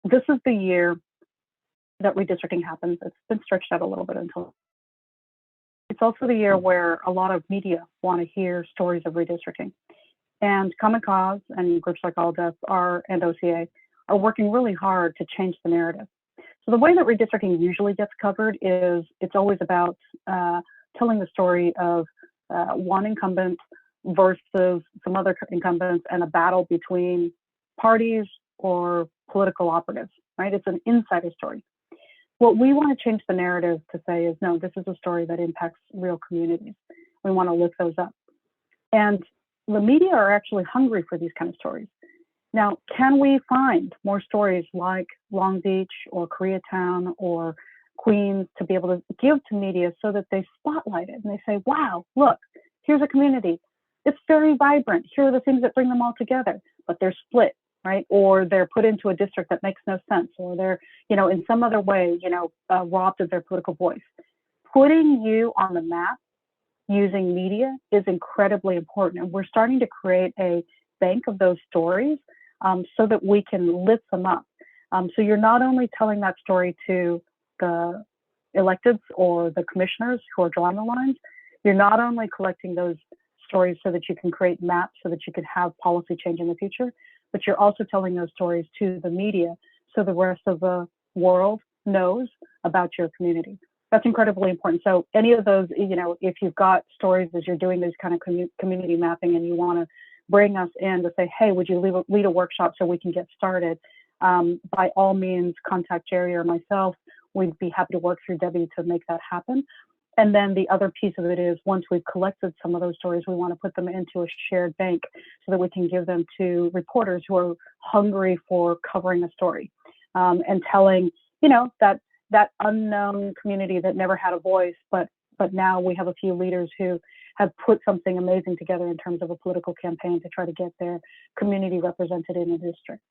this is the year that redistricting happens. It's been stretched out a little bit until. It's also the year where a lot of media want to hear stories of redistricting. And Common Cause and groups like ALDEF and OCA are working really hard to change the narrative. So the way that redistricting usually gets covered is it's always about telling the story of one incumbent versus some other incumbents and a battle between parties or political operatives, right? It's an insider story. What we want to change the narrative to say is, no, this is a story that impacts real communities. We want to lift those up. And the media are actually hungry for these kind of stories. Now, can we find more stories like Long Beach or Koreatown or Queens to be able to give to media so that they spotlight it and they say, wow, look, here's a community. It's very vibrant. Here are the things that bring them all together, but they're split, right? Or they're put into a district that makes no sense, or they're, in some other way, robbed of their political voice. Putting you on the map using media is incredibly important. And we're starting to create a bank of those stories so that we can lift them up. So you're not only telling that story to the electeds or the commissioners who are drawing the lines, you're not only collecting those stories so that you can create maps so that you can have policy change in the future, but you're also telling those stories to the media so the rest of the world knows about your community. That's incredibly important. So any of those, if you've got stories as you're doing this kind of community mapping and you want to bring us in to say, hey, would you lead a workshop so we can get started? By all means, contact Jerry or myself. We'd be happy to work through Debbie to make that happen. And then the other piece of it is once we've collected some of those stories, we want to put them into a shared bank so that we can give them to reporters who are hungry for covering a story and telling, that unknown community that never had a voice, but now we have a few leaders who have put something amazing together in terms of a political campaign to try to get their community represented in a district.